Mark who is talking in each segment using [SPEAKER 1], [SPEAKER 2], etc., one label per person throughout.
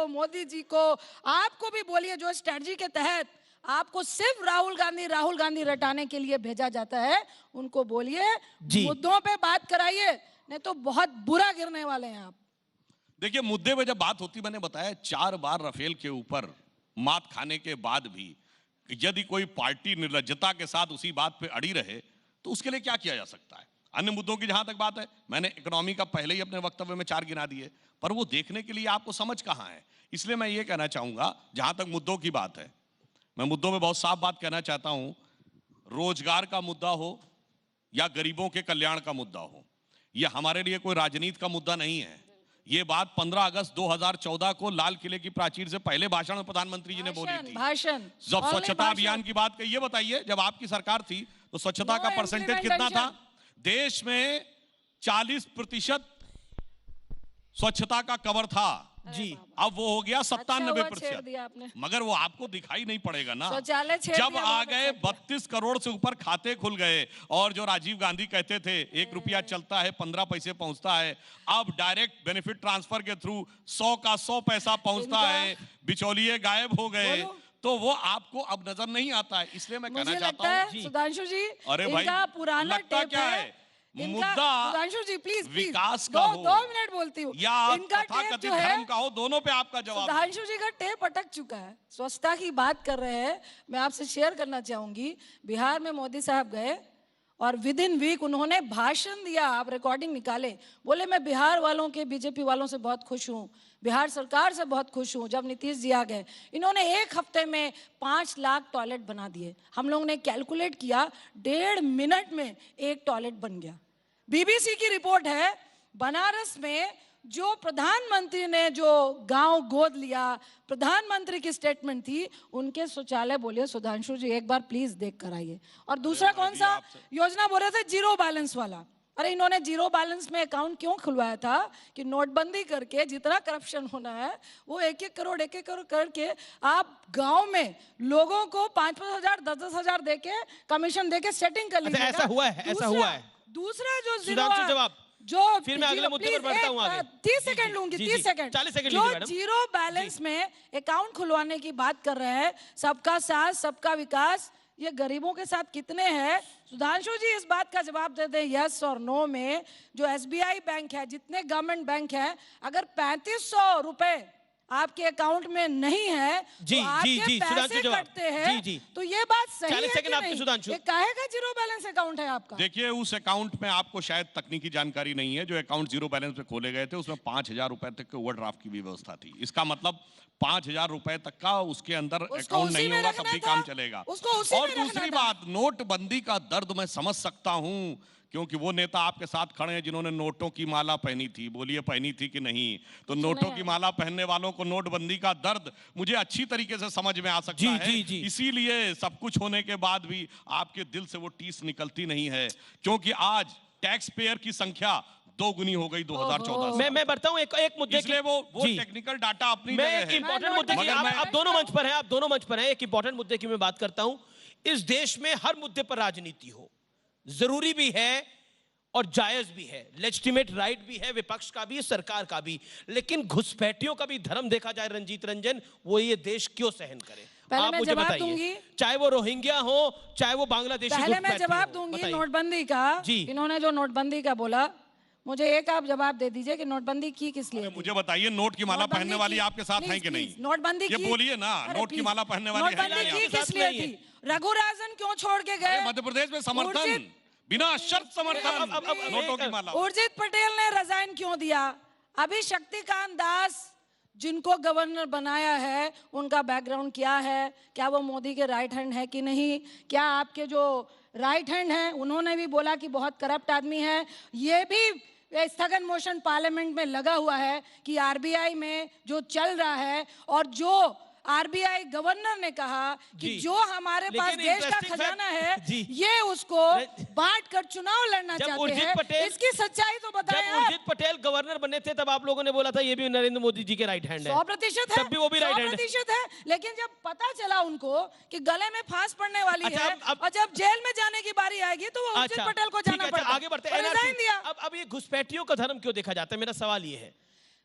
[SPEAKER 1] को, मोदी जी को, आपको भी बोलिए, जो स्ट्रेटजी के तहत आपको सिर्फ राहुल गांधी रटाने के लिए भेजा जाता है, उनको बोलिए मुद्दों पे बात कराइए, नहीं तो बहुत बुरा गिरने वाले हैं आप।
[SPEAKER 2] देखिए, मुद्दे पे जब बात होती, मैंने बताया 4 बार राफेल के ऊपर मात खाने के बाद भी यदि कोई पार्टी निर्लज्जता के साथ उसी बात पे अड़ी रहे तो उसके लिए क्या किया जा सकता है। अन्य मुद्दों की जहां तक बात है, मैंने इकोनॉमी का पहले ही अपने वक्तव्य में 4 गिना दिए, पर वो देखने के लिए आपको समझ कहां है। इसलिए मैं ये कहना चाहूंगा, जहां तक मुद्दों की बात है, मैं मुद्दों में बहुत साफ बात कहना चाहता हूं। रोजगार का मुद्दा हो या गरीबों के कल्याण का मुद्दा हो, यह हमारे लिए कोई राजनीति का मुद्दा नहीं है। ये बात 15 अगस्त 2014 को लाल किले की प्राचीर से पहले भाषण में प्रधानमंत्री जी ने बोली थी। जब स्वच्छता अभियान की बात कही, ये बताइए, जब आपकी सरकार थी तो स्वच्छता का परसेंटेज कितना था? देश में 40% स्वच्छता का कवर था जी, अब वो हो गया 97%। मगर वो आपको दिखाई नहीं पड़ेगा ना। जब आ गए 32 करोड़ से ऊपर खाते खुल गए, और जो राजीव गांधी कहते थे 1 रुपया चलता है 15 पैसे पहुंचता है, अब डायरेक्ट बेनिफिट ट्रांसफर के थ्रू 100 का 100 पैसा पहुंचता है, बिचौलिए गायब हो गए, तो वो आपको अब नजर नहीं आता है। इसलिए मैं कहना चाहता हूं
[SPEAKER 1] सुधांशु जी,
[SPEAKER 2] अरे भाई,
[SPEAKER 1] पुराना
[SPEAKER 2] लगता क्या है मुद्दा
[SPEAKER 1] सुधांशु जी, प्लीज
[SPEAKER 2] विकास का हो,
[SPEAKER 1] 2 मिनट बोलती हूँ,
[SPEAKER 2] या तथाकथित धर्म का हो, दोनों पे आपका जवाब।
[SPEAKER 1] सुधांशु जी का टेप अटक चुका है। स्वच्छता की बात कर रहे हैं, मैं आपसे शेयर करना चाहूंगी, बिहार में मोदी साहब गए और विद इन वीक उन्होंने भाषण दिया, आप रिकॉर्डिंग निकाले, बोले मैं बिहार वालों के, बीजेपी वालों से बहुत खुश हूँ, बिहार सरकार से बहुत खुश हूँ। जब नीतीश जी आ गए, इन्होंने 1 हफ्ते में 5 लाख टॉयलेट बना दिए। हम लोगों ने कैलकुलेट किया, 1.5 मिनट में 1 टॉयलेट बन गया। बीबीसी की रिपोर्ट है, बनारस में जो प्रधानमंत्री ने जो गांव गोद लिया, प्रधानमंत्री की स्टेटमेंट थी, उनके शौचालय, बोलिए सुधांशु जी एक बार प्लीज देख कर आइए। और दूसरा कौन सा योजना बोल रहे थे? जीरो बैलेंस वाला। अरे इन्होंने जीरो बैलेंस में अकाउंट क्यों खुलवाया था? कि नोटबंदी करके जितना करप्शन होना है वो 1-1 करोड़ करके आप गांव में लोगों को 5-5 हजार 10-10 हजार देके कमीशन देके सेटिंग कर लीजिएगा।
[SPEAKER 3] ऐसा हुआ है, ऐसा हुआ है।
[SPEAKER 1] दूसरा जो
[SPEAKER 3] जवाब,
[SPEAKER 1] जो
[SPEAKER 3] फिर मैं अगले मुद्दे पर बढ़ता हूं आगे।
[SPEAKER 1] 30 सेकंड लूंगी, 30 सेकंड।
[SPEAKER 3] 40 सेकंड
[SPEAKER 1] जो जीरो बैलेंस में अकाउंट खुलवाने की बात कर रहे हैं, सबका साथ सबका विकास, ये गरीबों के साथ कितने हैं? सुधांशु जी इस बात का जवाब दे दें यस और नो में। जो एसबीआई बैंक है, जितने गवर्नमेंट बैंक है, अगर 3500 रुपए आपके अकाउंट में नहीं है
[SPEAKER 3] जी,
[SPEAKER 1] तो आपके पैसे कटते हैं, तो ये बात सही है कि नहीं? ये काहे का जीरो बैलेंस अकाउंट है आपका?
[SPEAKER 2] देखिए, उस अकाउंट में आपको शायद तकनीकी जानकारी नहीं है। जो अकाउंट जीरो बैलेंस पे खोले गए थे, उसमें 5000 रुपए तक के ओवरड्राफ्ट की भी व्यवस्था थी। इसका मतलब 5000 रुपए तक का उसके अंदर अकाउंट नहीं होगा तब भी काम चलेगा। और दूसरी बात, नोटबंदी का दर्द मैं समझ सकता हूं, क्योंकि वो नेता आपके साथ खड़े हैं जिन्होंने नोटों की माला पहनी थी। बोलिए पहनी थी कि नहीं? तो नोटों की माला पहनने वालों को नोटबंदी का दर्द मुझे अच्छी तरीके से समझ में आ सकता है। इसीलिए सब कुछ होने के बाद भी आपके दिल से वो टीस निकलती नहीं है, क्योंकि आज टैक्स पेयर की संख्या 2 गुनी हो गई 2014 से।
[SPEAKER 3] मैं बढ़ता हूं एक मुद्दे
[SPEAKER 2] के, वो टेक्निकल डाटा अपनी जगह है।
[SPEAKER 3] इंपॉर्टेंट मुद्दे की आप दोनों मंच पर हैं, आप दोनों मंच पर हैं। एक इंपॉर्टेंट मुद्दे की मैं बात करता हूं। इस देश में हर मुद्दे पर राजनीति हो, जरूरी भी है और जायज भी है, लेजिटिमेट राइट भी है, विपक्ष का भी, सरकार का भी। लेकिन घुसपैठियों का भी धर्म देखा जाए रंजीत रंजन, वो ये देश क्यों सहन करे? आप मुझे बताइए, चाहे वो रोहिंग्या हो, चाहे वो बांग्लादेशी।
[SPEAKER 1] पहले मैं जवाब दूंगी नोटबंदी का। इन्होंने जो नोटबंदी का बोला, मुझे एक आप जवाब दे दीजिए कि नोटबंदी की किस लिए?
[SPEAKER 2] मुझे बताइए, नोट की माला पहनने वाली आपके साथ है कि नहीं?
[SPEAKER 1] नोटबंदी
[SPEAKER 2] ये बोलिए ना, नोट की माला पहनने वाली
[SPEAKER 1] नोटबंदी किस लिए थी? रघुराजन क्यों छोड़ के गए?
[SPEAKER 2] मध्य प्रदेश में समर्थन, बिना शर्त समर्थन, नोटों की माला।
[SPEAKER 1] उर्जित पटेल ने रिजाइन क्यों दिया? अभी शक्तिकांत दास जिनको गवर्नर बनाया है, उनका बैकग्राउंड क्या है? क्या वो मोदी के राइट हैंड है कि नहीं? क्या आपके जो राइट हैंड है उन्होंने भी बोला कि बहुत करप्ट आदमी है? ये भी स्थगन मोशन पार्लियामेंट में लगा हुआ है कि आरबीआई में जो चल रहा है, और जो आरबीआई गवर्नर ने कहा कि जो हमारे पास देश का खजाना है ये उसको बांट कर चुनाव लड़ना चाहते हैं। इसकी सच्चाई तो बताएं।
[SPEAKER 3] जब उर्जित पटेल गवर्नर बने थे तब आप लोगों ने बोला था ये भी नरेंद्र मोदी जी के राइट हैंड है।
[SPEAKER 1] 100% है,
[SPEAKER 3] तब भी वो भी राइट हैंड
[SPEAKER 1] 100% है। लेकिन जब पता चला उनको कि गले में फांस पड़ने वाली है और जब जेल में जाने की बारी आएगी तो वो उर्जित पटेल को जाना पड़ेगा।
[SPEAKER 3] आगे बढ़ते हैं। अब ये घुसपैठियों का धर्म क्यों देखा जाता है? मेरा सवाल ये है,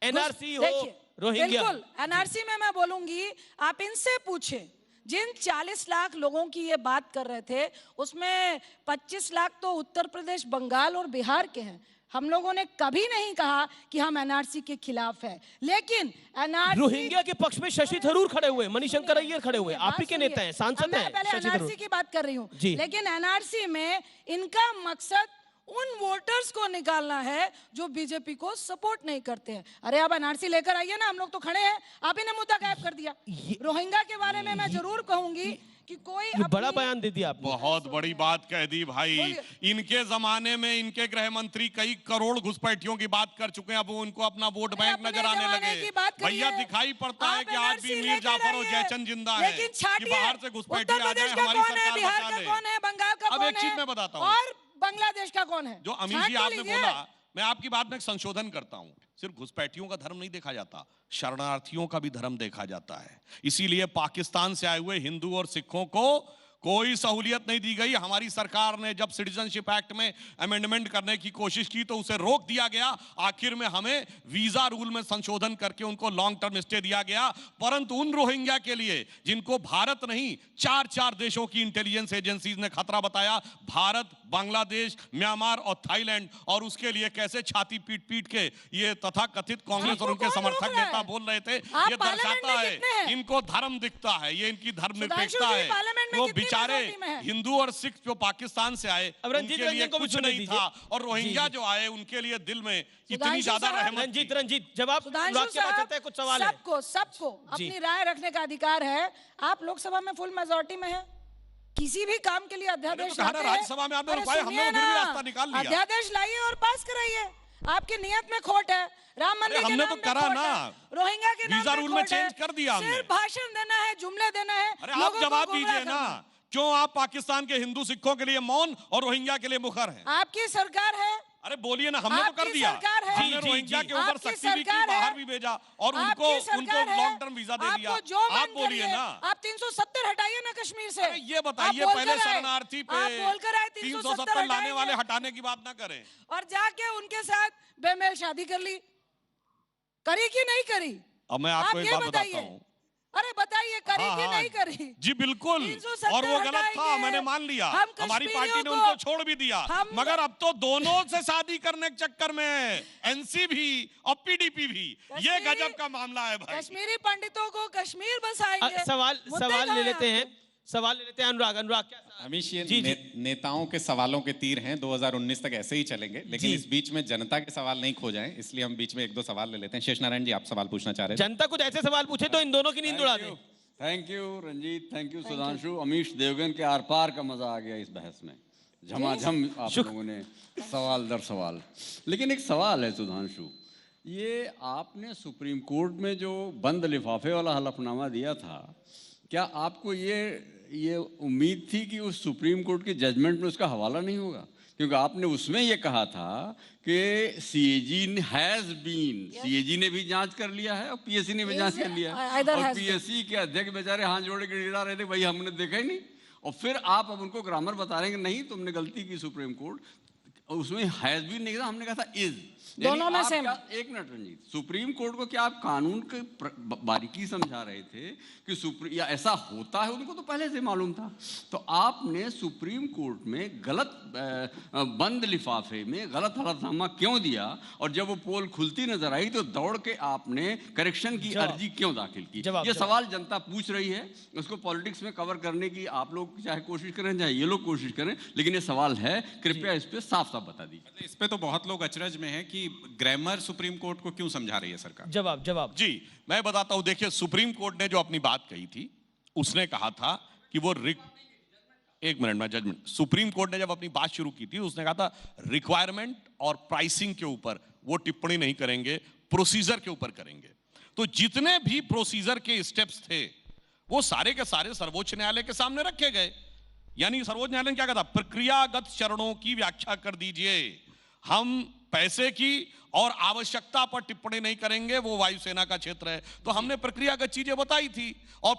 [SPEAKER 3] एनआरसी हो,
[SPEAKER 1] देखिए,
[SPEAKER 3] रोहिंग्या।
[SPEAKER 1] बिल्कुल एनआरसी में मैं बोलूंगी, आप इनसे पूछें जिन 40 लाख लोगों की ये बात कर रहे थे, उसमें 25 लाख तो उत्तर प्रदेश, बंगाल और बिहार के हैं। हम लोगों ने कभी नहीं कहा कि हम एनआरसी के खिलाफ है, लेकिन एनआरसी
[SPEAKER 3] रोहिंग्या के पक्ष में शशि थरूर खड़े हुए, मणिशंकर अय्यर खड़े हुए, आप ही के नेता हैं, सांसद
[SPEAKER 1] मैं
[SPEAKER 3] हैं
[SPEAKER 1] पहले
[SPEAKER 3] शशि
[SPEAKER 1] एनआरसी
[SPEAKER 3] थरूर।
[SPEAKER 1] की बात कर रही हूँ,
[SPEAKER 3] जी।
[SPEAKER 1] लेकिन एनआरसी में इनका मकसद उन वोटर्स को निकालना है जो बीजेपी को सपोर्ट नहीं करते हैं। अरे आप एनआरसी लेकर आइए ना, हम लोग तो खड़े हैं, आप ही ने मुद्दा गायब कर दिया। रोहिंग्या के बारे में मैं जरूर कहूंगी कि कोई
[SPEAKER 3] ये बड़ा
[SPEAKER 1] अपनी-
[SPEAKER 3] बयान दे दिया आपने।
[SPEAKER 2] बहुत बड़ी बात कह दी भाई।
[SPEAKER 1] बोलिए।
[SPEAKER 2] इनके जमाने में इनके गृह मंत्री कई करोड़ घुसपैठियों की बात कर चुके हैं, अब वो उनको अपना वोट बैंक
[SPEAKER 1] अपने
[SPEAKER 2] नजर आने
[SPEAKER 1] जमाने
[SPEAKER 2] लगे।
[SPEAKER 1] की बात करिए।
[SPEAKER 2] भैया दिखाई पड़ता है
[SPEAKER 1] आप
[SPEAKER 2] कि आज
[SPEAKER 1] NRC
[SPEAKER 2] भी मीर
[SPEAKER 1] लेकर
[SPEAKER 2] जाफर और
[SPEAKER 1] आइए।
[SPEAKER 2] जयचंद जिंदा है
[SPEAKER 1] लेकिन
[SPEAKER 2] कि
[SPEAKER 1] छाटिए,
[SPEAKER 2] बाहर से घुसपैठी
[SPEAKER 1] उत्तर
[SPEAKER 2] आ जाए,
[SPEAKER 1] प्रदेश का
[SPEAKER 2] हमारी
[SPEAKER 1] कौन है,
[SPEAKER 2] सरकार
[SPEAKER 1] बिहार
[SPEAKER 2] बचा
[SPEAKER 1] का
[SPEAKER 2] ले।
[SPEAKER 1] कौन है, बंगाल का
[SPEAKER 2] अब
[SPEAKER 1] कौन
[SPEAKER 2] एक
[SPEAKER 1] है,
[SPEAKER 2] चीज मैं बताता हूं।
[SPEAKER 1] और बांग्लादेश का कौन है,
[SPEAKER 2] जो अमीर
[SPEAKER 1] छांट
[SPEAKER 2] जी
[SPEAKER 1] तो
[SPEAKER 2] आपने
[SPEAKER 1] लीजिए।
[SPEAKER 2] बोला, मैं आपकी बात में एक संशोधन करता हूं। सिर्फ घुसपैठियों का धर्म नहीं देखा जाता, शरणार्थियों का भी धर्म देखा जाता है। इसीलिए पाकिस्तान से आए हुए हिंदू और सिखों को कोई सहूलियत नहीं दी गई। हमारी सरकार ने जब सिटीजनशिप एक्ट में अमेंडमेंट करने की कोशिश की तो उसे रोक दिया गया। आखिर में हमें वीजा रूल में संशोधन करके उनको लॉन्ग टर्म स्टे दिया गया। परंतु उन रोहिंग्या के लिए जिनको भारत नहीं, 4 देशों की इंटेलिजेंस एजेंसीज ने खतरा बताया, भारत, बांग्लादेश, म्यांमार और थाईलैंड, और उसके लिए कैसे छाती पीट पीट के ये तथाकथित कांग्रेस
[SPEAKER 1] आपको
[SPEAKER 2] और उनके
[SPEAKER 1] कौन
[SPEAKER 2] समर्थक
[SPEAKER 1] रोक रहा है?
[SPEAKER 2] नेता बोल रहे थे,
[SPEAKER 1] आप
[SPEAKER 2] ये
[SPEAKER 1] पार्लियामेंट
[SPEAKER 2] दर्शाता
[SPEAKER 1] में
[SPEAKER 2] है
[SPEAKER 1] कितने हैं?
[SPEAKER 2] इनको धर्म दिखता है, ये इनकी धर्मनिरपेक्षता
[SPEAKER 1] सुधांशु जी,
[SPEAKER 2] है।
[SPEAKER 1] पार्लियामेंट में
[SPEAKER 2] वो
[SPEAKER 1] कितनी
[SPEAKER 2] बेचारे
[SPEAKER 1] मेजॉरिटी में है?
[SPEAKER 2] हिंदू और सिख जो पाकिस्तान से आए
[SPEAKER 3] अब रंजीत
[SPEAKER 2] उनके लिए
[SPEAKER 3] रंजन को भी
[SPEAKER 2] कुछ
[SPEAKER 3] सुनने
[SPEAKER 2] नहीं
[SPEAKER 3] दीजिए।
[SPEAKER 2] था, और रोहिंग्या
[SPEAKER 3] जी,
[SPEAKER 2] जो आए उनके लिए दिल में इतनी
[SPEAKER 1] सुधांशु
[SPEAKER 2] ज्यादा
[SPEAKER 1] साहब,
[SPEAKER 2] रहमत थी।
[SPEAKER 3] रंजीत जवाब
[SPEAKER 1] सुधांशु
[SPEAKER 3] वाक्य में
[SPEAKER 1] साहब,
[SPEAKER 3] चलता है, कुछ सवाल है।
[SPEAKER 1] सबको
[SPEAKER 3] जी।
[SPEAKER 1] अपनी राय रखने का अधिकार है। आप लोकसभा में फुल मेजोरिटी में है, किसी भी काम के लिए अध्यादेश
[SPEAKER 2] तो कहा ना,
[SPEAKER 1] लाते हैं।
[SPEAKER 2] राज्यसभा में आपने
[SPEAKER 1] अरे
[SPEAKER 2] रुकवाया, हमने
[SPEAKER 1] सुनिए
[SPEAKER 2] तो फिर भी
[SPEAKER 1] ना,
[SPEAKER 2] रास्ता निकाल लिया।
[SPEAKER 1] अध्यादेश लाइए और पास कराइए। आपकी नियत में खोट है, राम मंदिर के
[SPEAKER 2] हमने
[SPEAKER 1] नाम
[SPEAKER 2] तो
[SPEAKER 1] पे
[SPEAKER 2] करा
[SPEAKER 1] खोट
[SPEAKER 2] ना।
[SPEAKER 1] है, रोहिंग्या के नाम
[SPEAKER 2] वीजा
[SPEAKER 1] पे
[SPEAKER 2] रूल में
[SPEAKER 1] खोट है।
[SPEAKER 2] चेंज कर दिया हमने।
[SPEAKER 1] सिर्फ भाषण देना है, जुमले देना है,
[SPEAKER 2] अरे आप
[SPEAKER 1] लोगों को
[SPEAKER 2] जवाब
[SPEAKER 1] गुमराह
[SPEAKER 2] दीजिए ना,
[SPEAKER 1] करना।
[SPEAKER 2] क्यों आप पाकिस्तान के हिंदू सिखों के लिए मौन और रोहिंग्या के लिए मुखर हैं?
[SPEAKER 1] आपकी सरकार है,
[SPEAKER 2] अरे बोलिए ना, हमने तो कर
[SPEAKER 1] आपकी
[SPEAKER 2] दिया।
[SPEAKER 1] सरकार है।
[SPEAKER 2] हमने
[SPEAKER 3] जी, जी,
[SPEAKER 2] रोहिंग्या
[SPEAKER 3] जी।
[SPEAKER 2] के ऊपर
[SPEAKER 1] आपकी
[SPEAKER 2] सख्ती भी की,
[SPEAKER 1] सरकार है।
[SPEAKER 2] बाहर भी भेजा, और उनको
[SPEAKER 1] आपकी सरकार है।
[SPEAKER 2] लॉन्ग टर्म वीजा दे दिया।
[SPEAKER 1] आपको जो
[SPEAKER 2] आप
[SPEAKER 1] मन
[SPEAKER 2] बोलिए
[SPEAKER 1] करिए,
[SPEAKER 2] ना।
[SPEAKER 1] आप 370 हटाइए ना कश्मीर से।
[SPEAKER 2] अरे ये बताइए,
[SPEAKER 1] आप
[SPEAKER 2] पहले
[SPEAKER 1] बोलकर आए।
[SPEAKER 2] शरणार्थी पे
[SPEAKER 1] आप बोलकर आए
[SPEAKER 2] 370 लाने वाले
[SPEAKER 1] हटाएंगे।
[SPEAKER 2] हटाने की बात ना करें।
[SPEAKER 1] और जाके उनके साथ बेमेल शादी कर ली, करी कि नहीं करी?
[SPEAKER 2] अब मैं आपको एक
[SPEAKER 1] ये
[SPEAKER 2] बात बताता
[SPEAKER 1] बताइए।
[SPEAKER 2] हूँ।
[SPEAKER 1] अरे बताइए, करी
[SPEAKER 2] हाँ,
[SPEAKER 1] कि
[SPEAKER 2] हाँ।
[SPEAKER 1] नहीं करी?
[SPEAKER 2] जी बिल्कुल,
[SPEAKER 1] 370
[SPEAKER 2] और वो गलत था,
[SPEAKER 1] हटाएंगे।
[SPEAKER 2] मैंने मान लिया।
[SPEAKER 1] हम
[SPEAKER 2] हमारी पार्टी ने
[SPEAKER 1] कश्मीरियों
[SPEAKER 2] उनको
[SPEAKER 1] को-
[SPEAKER 2] छोड़ भी दिया,
[SPEAKER 1] हम-
[SPEAKER 2] मगर अब तो दोनों से शादी करने के चक्कर में एनसी भी और पीडीपी भी, ये
[SPEAKER 1] कश्मीरी-
[SPEAKER 2] गजब का मामला है भाई।
[SPEAKER 1] कश्मीरी पंडितों को कश्मीर बसाएंगे।
[SPEAKER 3] सवाल
[SPEAKER 1] मुद्दे
[SPEAKER 3] सवाल
[SPEAKER 1] कहाँ
[SPEAKER 3] ले
[SPEAKER 1] हैं
[SPEAKER 3] लेते हैं,
[SPEAKER 1] आपके?
[SPEAKER 3] सवाल ले लेते हैं। अनुराग क्या
[SPEAKER 4] अमीश, ये
[SPEAKER 3] जी, जी।
[SPEAKER 4] नेताओं के सवालों के तीर हैं, 2019 तक ऐसे ही चलेंगे, लेकिन
[SPEAKER 3] जी।
[SPEAKER 4] इस बीच में जनता के सवाल नहीं खो जाएं, इसलिए हम बीच में 1-2 सवाल ले लेते हैं। शेष नारायण जी, आप सवाल पूछना चाह रहे थे?
[SPEAKER 3] जनता कुछ ऐसे सवाल पूछे तो इन दोनों की नींद उड़ा दे।
[SPEAKER 5] Thank you Ranjit, thank you Sudhanshu. Amish Devgan के आर पार का मजा आ गया इस बहस में, झमाझम आप लोगों ने सवाल दर सवाल। लेकिन एक सवाल है सुधांशु, ये आपने सुप्रीम कोर्ट में जो बंद लिफाफे वाला हलफनामा दिया था, क्या आपको ये उम्मीद थी कि उस सुप्रीम कोर्ट के जजमेंट में उसका हवाला नहीं होगा? क्योंकि आपने उसमें ये कहा था कि सीएजी हैज बीन, सीएजी ने भी जांच कर लिया है और पीएससी ने भी
[SPEAKER 1] Yes,
[SPEAKER 5] जांच कर लिया है,
[SPEAKER 1] either
[SPEAKER 5] और
[SPEAKER 1] has been.
[SPEAKER 5] पीएससी के अध्यक्ष बेचारे हाथ जोड़े के गिरा रहे थे, भाई हमने देखा ही नहीं। और फिर आप अब उनको ग्रामर बता रहे हैं कि नहीं तुमने गलती की सुप्रीम कोर्ट, और उसमें हैज बीन नहीं था, हमने कहा था इज।
[SPEAKER 1] दोनों में सेम।
[SPEAKER 5] एक मिनट रंजीत, सुप्रीम कोर्ट को क्या आप कानून के बारीकी समझा रहे थे कि या ऐसा होता है, उनको तो पहले से मालूम था? तो आपने सुप्रीम कोर्ट में गलत बंद लिफाफे में गलत हलफनामा क्यों दिया, और जब वो पोल खुलती नजर आई तो दौड़ के आपने करेक्शन की अर्जी क्यों दाखिल की? ये सवाल जनता पूछ रही है, उसको पॉलिटिक्स में कवर करने की आप लोग चाहे कोशिश करें चाहे ये लोग कोशिश करें, लेकिन ये सवाल है, कृपया इस पे साफ साफ बता दीजिए।
[SPEAKER 4] इस पे तो बहुत लोग अचरज में हैं कि ग्रामर सुप्रीम कोर्ट को क्यों समझा रही है सरकार?
[SPEAKER 3] जवाब
[SPEAKER 2] जी मैं बताता हूं। देखिए, सुप्रीम कोर्ट ने जो अपनी बात कही थी, उसने कहा था कि वो एक मिनट में जजमेंट, सुप्रीम कोर्ट ने जब अपनी बात शुरू की थी उसने कहा था रिक्वायरमेंट और प्राइसिंग के ऊपर वो टिप्पणी नहीं करेंगे, प्रोसीजर के ऊपर करेंगे। तो जितने भी प्रोसीजर के स्टेप्स थे वो सारे के सारे सर्वोच्च न्यायालय के सामने रखे गए। यानी सर्वोच्च न्यायालय ने क्या कहा था, प्रक्रियागत चरणों की व्याख्या कर दीजिए, हम पैसे की और आवश्यकता पर टिप्पणी नहीं करेंगे, वो वायुसेना का क्षेत्र है। तो हमने प्रक्रियागत चीजें बताई थी, और